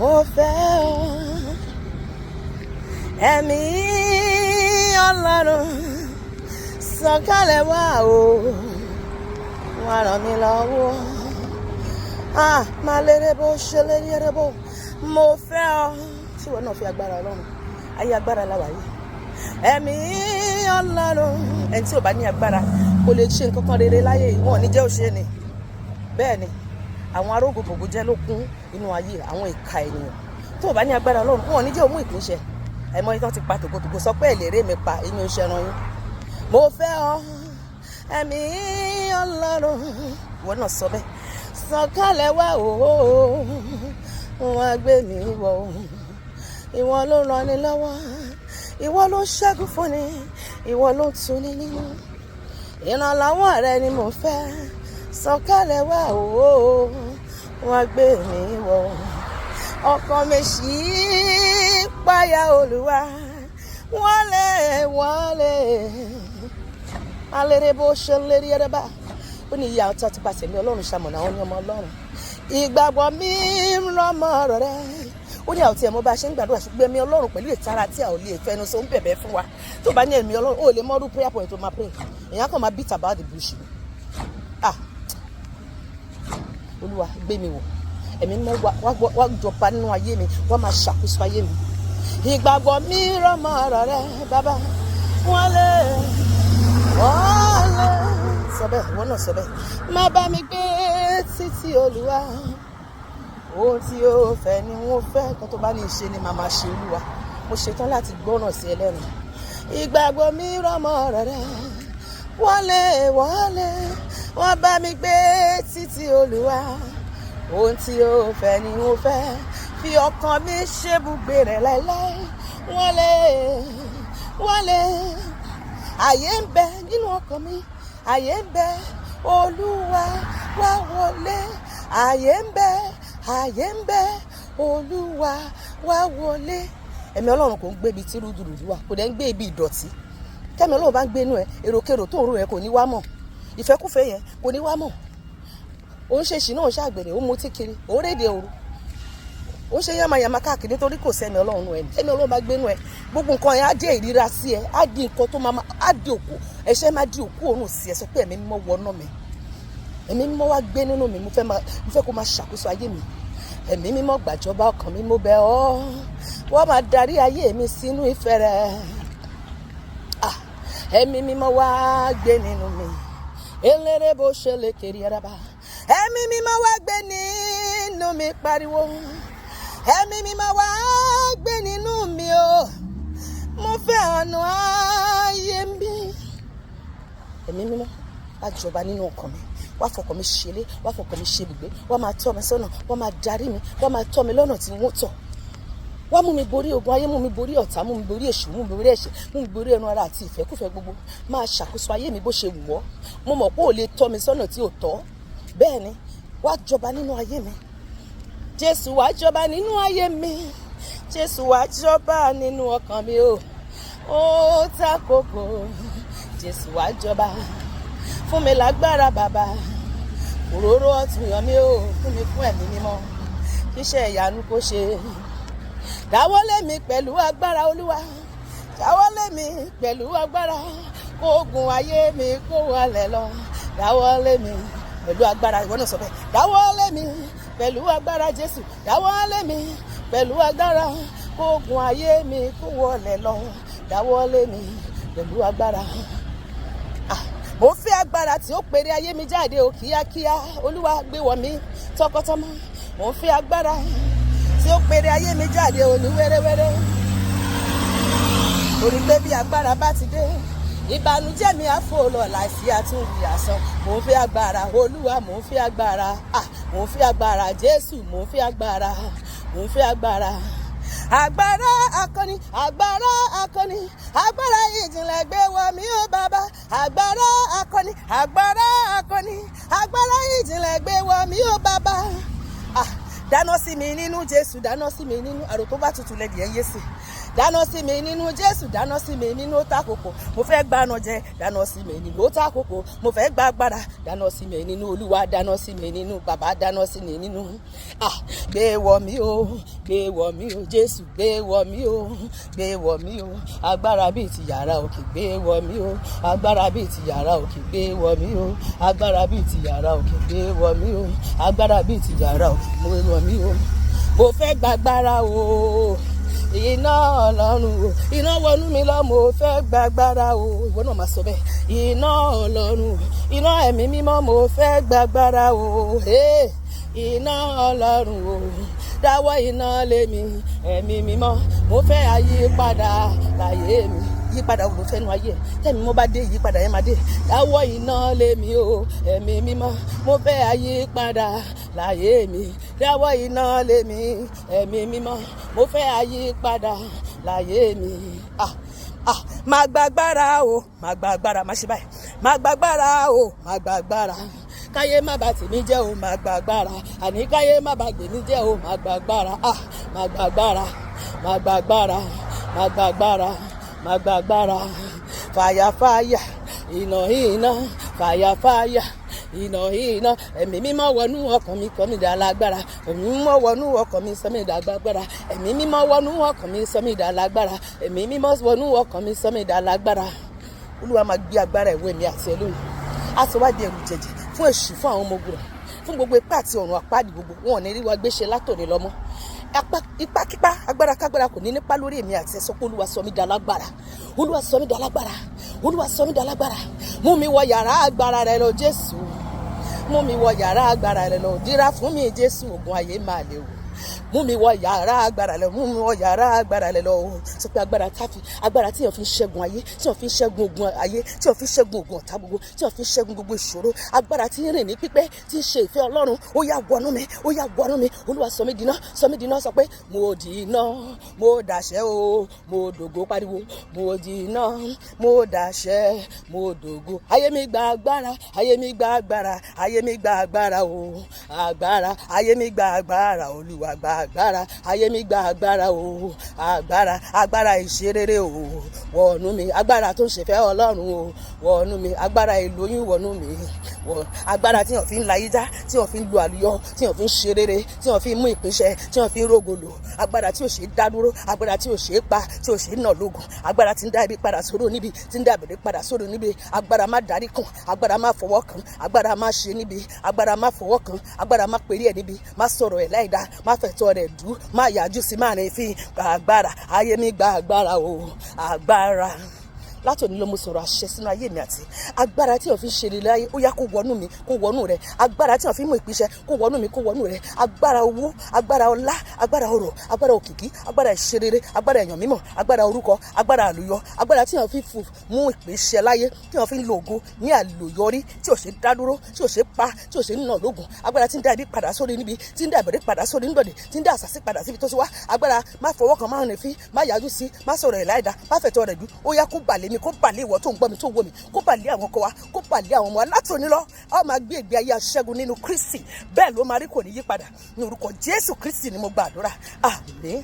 mo fẹ́ ọ. Ẹ̀mí Ọlọ́run sọ̀kalẹ̀ wá o, wá ràn mí lọ́wọ́. Máa lérè bó ṣe lérè bó, mo fẹ́ ọ. Tí wọn náà fi agbára Ọlọ́run, ayé agbára la wà yìí. Ẹ̀mí Ọlọ́run, ẹni tí ò bá ní agbára kò lè ṣe nǹkan kan rere láyé yìí, wọn ò ní jẹ́ òṣè ni. Bẹ́ẹ̀ ni àwọn arógòbògò jẹ́ ló kún inú ayé àwọn ìka ènìyàn. Tó o bá ní agbára Ọlọ́run, wọn ò ní jẹ́ òmú ìpínṣẹ́. Àìmọ̀ ìtàn ti pa tògótògó sọ pé èlérè mi pa inú iṣẹ́ ran yín. Mo fẹ́ ọ, ẹ̀mí Ọlọ́run, ìwọ náà sọ bẹ́ẹ̀. Sọ̀kalẹ̀ wá o, wọ́n gbé mi wọ̀ o. Ìwọ ló ràn ni lọ́wọ́, ìwọ ló ṣẹ́gun fún ni, ìwọ ló tù ní nínú. Ìrànlọ́wọ́ rẹ ni mo fẹ́. Sọ̀kalẹ̀ wá o, wọ́n gbé mi wọ̀. Ọkàn mi ṣì páyà Olúwa, wọlé. Alérè bó ṣe lérí ẹrẹ́bà. Ó ní ìyá ọ̀tá ti pàṣẹ mi Ọlọ́run ṣamọ̀nà àwọn ní ọmọ Ọlọ́run. Ìgbàgbọ́ mi ń rọmọ ọ̀rọ̀ rẹ. Ó ní àwọn tí ẹ̀ mọ́ bá ṣe ń gbàdúrà ṣùgbọ́n ẹ̀mí Ọlọ́run pẹ̀lú ìtara tí a ò lè fẹnu sọ ń bẹ̀bẹ̀ fún wa. Tó bá ní ẹ̀mí Ọlọ́run, ó lè mọ́rú prayer point tó máa pray. Èèyàn kan máa beat about the bush. Olúwa gbé mi wọ̀. Ẹ̀mí mọ́ wá jọba nínú ayé mi, wá máa ṣàkóso ayé mi. Ìgbàgbọ́ mi rọmọ ọ̀rọ̀ rẹ bàbá, wọlé. Sọ bẹ́ẹ̀, ìwọ náà sọ bẹ́ẹ̀. Má bá mi gbé títí Olúwa, ohun tí ó fẹ́ ni wọ́n fẹ́. Kan tó bá ní ṣe ni màá máa ṣe Olúwa. Mo ṣetán láti gbọ́ràn sí ẹlẹ́rìn. Ìgbàgbọ́ mi rọmọ ọ̀rọ̀ rẹ, wọlé. Wọ́n bá mi gbé títí Olúwa, ohun tí ó fẹ́ ni wọ́n fẹ́. Fi ọkàn mi ṣebùgbé rẹ̀ láéláé. Wọlé. Àyè ń bẹ nínú ọkàn mi, àyè ń bẹ. Olúwa wá wọlé. Àyè ń bẹ. Olúwa wá wọlé. Ẹ̀mí Ọlọ́run kò ń gbé ibi tí rúdurùdu wà, kò dẹ̀ ń gbé ibi ìdọ̀tí. Kẹ́mi Ọlọ́run bá ń gbé inú ẹ, èròkèrò tó ń rò ẹ kò ní wá mọ̀. Ìfẹ́kúfẹ́ yẹn kò ní wá mọ̀. Ó ń ṣe ṣìnà, ó ń ṣàgbèrè, ó ń mutí kiri, ó ń rédè òru, ó ń ṣe yamayama káàkiri nítorí kò sẹ́mi Ọlọ́run nù ẹ̀. Ẹ̀mí Ọlọ́run bá gbé inú ẹ, gbogbo nǹkan yẹn á dé ìríra sí ẹ, á di nǹkan tó máa á di òkú, ẹ̀ṣẹ̀ máa di òkú òórùn sí ẹ. Sọ pé ẹ̀mí mímọ́ wọnà mi, ẹ̀mí mímọ́ wá gbé nínú mi, mo fẹ́ kó máa ṣàkóso ayé mi. Ẹ̀mí mímọ́ gbàjọba ọkàn mi, mo bẹ̀ ọ́, wọ́n máa darí ayé mi sínú ìfẹ́ rẹ. Ẹ̀mí mímọ́ wá gbé nínú mi, eléré bó ṣe lè kiri ẹrẹ́bà. Ẹ̀mí mímọ́ wá gbé nínú mi, pariwo. Ẹ̀mí mímọ́ wá gbé nínú mi o, mo fẹ́ ọ̀nà ayé mi. Ẹ̀mí mímọ́ wá jọba nínú ọkàn mi, wá fọkàn mi ṣeré, wá fọkàn mi ṣe ibùgbé, wá máa tọ́ mi sọ́nà, wá máa darí mi, wá máa tọ́ mi lọ́nà tí wọ́n tọ̀. Wá mú mi borí ogun ayé, mú mi borí ọ̀tá, mú mi borí èṣù, mú mi borí ẹ̀ṣẹ̀, mú mi borí ẹnu ara àti ìfẹ́kúfẹ́ gbogbo. Máa ṣàkóso ayé mi bó ṣe wù ọ́. Mo mọ̀ pé ò lè tọ́ mi sọ́nà tí ò tọ́. Bẹ́ẹ̀ ni, wá jọba nínú ayé mi. Jésù wá jọba nínú ayé mi. Jésù wá jọba nínú ọkàn mi o. Ó ta kókó. Jésù wá jọba. Fún mi lágbára bàbá. Òróró ọ̀tún yàn mí o. Fún mi fún ẹ̀mí mímọ́. Kíṣẹ́ ìyanu kó ṣe. Dáwọ́lé mi pẹ̀lú agbára Olúwa. Dáwọ́lé mi pẹ̀lú agbára. Kó ogun ayé mi kó wọlẹ̀ lọ. Dáwọ́lé mi pẹ̀lú agbára. Ìwọ náà sọ bẹ́ẹ̀. Dáwọ́lé mi pẹ̀lú agbára Jésù. Dáwọ́lé mi pẹ̀lú agbára. Kó ogun ayé mi kó wọlẹ̀ lọ. Dáwọ́lé mi pẹ̀lú agbára. Mo fẹ́ agbára tí ó pèrè ayé mi jáde o kíákíá. Olúwa gbé wọ̀ mí tọkọtọmọ. Mo fẹ́ agbára tí ó pèrè ayé mi jáde o ní wẹ́rẹ́wẹ́rẹ́. Orí pé bí agbára bá ti dé, ìbànújẹ́ mi á fò lọ láìsí àtúnwì àsán. Mo fẹ́ agbára Olúwa, mo fẹ́ agbára. Mo fẹ́ agbára Jésù, mo fẹ́ agbára. Mo fẹ́ agbára. Agbára akọni, agbára akọni, agbára ìjìnlẹ̀ gbé wọ̀ mí o bàbá. Agbára akọni, agbára akọni, agbára ìjìnlẹ̀ gbé wọ̀ mí o bàbá. Dáná sí mi nínú Jésù, dáná sí mi nínú àrò tó bá tutù lẹ́dí ẹ̀ yé sí. Dáná sí mi nínú Jésù, dáná sí mi nínú ó tàkókò. Mo fẹ́ gbaná jẹ, dáná sí mi nínú ó tàkókò. Mo fẹ́ gba agbára, dáná sí mi nínú Olúwa, dáná sí mi nínú bàbá, dáná sí mi nínú. Gbé wọ̀ mí o, gbé gbé wọ̀ mí o Jésù gbé wọ̀ mí o, gbé wọ̀ mí o, agbára bíi ti yàrá òkè gbé wọ̀ mí o, agbára bíi ti yàrá òkè gbé wọ̀ mí o, agbára bíi ti yàrá òkè gbé wọ̀ mí o, agbára bíi ti yàrá òkè gbé wọ̀ mí o. Mo fẹ́ gbàgbára o, iná Ọlọ́run o, iná wọnú mi lọ, mo fẹ́ gbàgbára o. Ìwọ náà máa sọ bẹ́ẹ̀, iná Ọlọ́run o, iná ẹ̀mí mímọ́, mo fẹ́ gbàgbára o. Iná Ọlọ́run o, dáwọ́ iná lé mi, ẹ̀mí mímọ́, mo fẹ́ àyípadà láyé mi. Yípadà wo ló fẹ́ nu ayé ẹ̀? Tẹ́mi mo bá dé, ìyípadà yẹn máa dé. Dáwọ́ iná lé mi o, ẹ̀mí mímọ́, mo fẹ́ àyípadà láyé mi. Dáwọ́ iná lé mi, ẹ̀mí mímọ́, mo fẹ́ àyípadà láyé mi. Máa gbàgbára o, máa gbàgbára, má ṣe báyìí. Máa gbàgbára o, máa gbàgbára. Káyé má bà tèmi jẹ́ o, máa gbàgbára. Àní káyé má bà gbèmí jẹ́ o, máa gbàgbára. Máa gbàgbára, máa gbàgbára, máa gbàgbára, máa gbàgbára. Fàyà fàyà, iná iná, fàyà fàyà, iná iná. Ẹ̀mí mímọ́ wọnú ọkàn mi, kọ́ mi dà lágbára. Ẹ̀mí mímọ́ wọnú ọkàn mi, sọ mi dà lágbára. Ẹ̀mí mímọ́ wọnú ọkàn mi, sọ mi dà lágbára. Ẹ̀mí mímọ́ wọnú ọkàn mi, sọ mi dà lágbára. Olúwa máa gbé agbára ìwé mi àti ẹlòmí. A sọ wá di ẹrù jẹjẹ fún èṣù, fún àwọn ọmọ ogun rẹ̀, fún gbogbo ipá àti ọ̀run àpáàdì gbogbo. Wọn ò ní rí wa gbéṣe látòní lọ́mọ. Ipákípá, agbára kágbára kò ní nípa lórí èmi àti ẹ. Sọ pé Olúwa sọ mí dà lágbára. Olúwa sọ mí dà lágbára. Olúwa sọ mí dà lágbára. Mú mi wọ yàrá agbára rẹ lọ Jésù. Mú mi wọ yàrá agbára rẹ lọ. Dírà fún mi Jésù, ogun ayé máa lè wò. Mú mi wọ yàrá agbára lẹ, mú mi wọ yàrá agbára lẹ lọ. Sọ pé agbára tí yàn fi ń ṣẹ́gun ayé, tí yàn fi ń ṣẹ́gun ogun ayé, tí yàn fi ń ṣẹ́gun ogun ọ̀tá gbogbo, tí yàn fi ń ṣẹ́gun gbogbo ìṣòro. Agbára tí ń rìn ní pípé, tí ń ṣe ìfẹ́ Ọlọ́run. Ó yá wọnú mi, ó yá wọnú mi. Olúwa sọ mí d'iná, sọ mí d'iná. Sọ pé mo di iná, mo dàṣẹ́ o, mo dògo. Pariwo, mo di iná, mo dàṣẹ́, mo dògo. Ayé mi gba agbára, ayé mi gba agbára, ayé mi gba agbára o. Agbára, ayé mi gba agbára, Olúwa gba agbára, ayé mi gba agbára o. Agbára, agbára ìṣerere o, wọnú mi. Agbára tó ń ṣèfẹ́ Ọlọ́run o, wọnú mi. Agbára ìlóyún wọnú mi. Agbára tí yàn fi ń layé já, tí yàn fi ń lo àlùyọ, tí yàn fi ń ṣerere, tí yàn fi ń mú ìpínṣẹ, tí yàn fi ń rógolo. Agbára tí ò ṣe dá dúró, agbára tí ò ṣe pa, tí ò ṣe nà lógun. Agbára tí ń dá ibi padà sódò níbi, tí ń dá ìbẹ̀rẹ̀ padà sódò níbi. Agbára má darí kan, agbára má fọwọ́ kan, agbára má ṣe níbi, agbára má fọwọ́ kan, agbára má pèrè ẹ̀ níbi, má sọ̀rọ̀ ẹ̀ láìda, má fẹ̀tọ́ rẹ̀ dú, má yájú sí, má rìn fi. Agbára, ayé mi gba agbára o. Agbára. Látòní lọ mo sọ̀rọ̀ àṣẹ sínú ayé mi àti agbára tí yàn fi ń ṣe rere láyé. Ó yá kó wọnú mi, kó wọnú rẹ. Agbára tí yàn fi ń mú ìpínṣẹ, kó wọnú mi, kó wọnú rẹ. Agbára owó, agbára ọlá, agbára ọrọ̀, agbára òkìkí, agbára ìṣerere, agbára èèyàn mímọ́, agbára orúkọ, agbára àlùyọ. Agbára tí yàn fi mú ìpínṣẹ láyé, tí yàn fi ń lo ògo ní àlùyọrí, tí ò ṣe dá dúró, tí ò ṣe pa, tí ò ṣe nà lógun. Agbára tí ń dá ibi padà sórí níbi, tí ń dá ìbẹ̀rẹ̀ padà sórí níbọ̀dẹ̀, tí ń dá àṣàsí padà síbi tó ti wá. Agbára má fọwọ́ kan, má rìn fi, má yájú sí, má sọ̀rọ̀ ẹ̀ láìda, má fẹ̀tọ́ rẹ̀ dú. Ó yá kó bà lé mi, kó bà lé ìwọ tó ń gbọ́ mi, tó ń wò mí, kó bà lé àwọn ọkọ wa, kó bà lé àwọn ọmọ wa. Látòní lọ a ó máa gbé ìgbé ayé aṣẹ́gun nínú Kristi. Bẹ́ẹ̀ ló máa rí, kò ní yí padà. Ní orúkọ Jésù Kristi ni mo gba àdúrà. Àmín.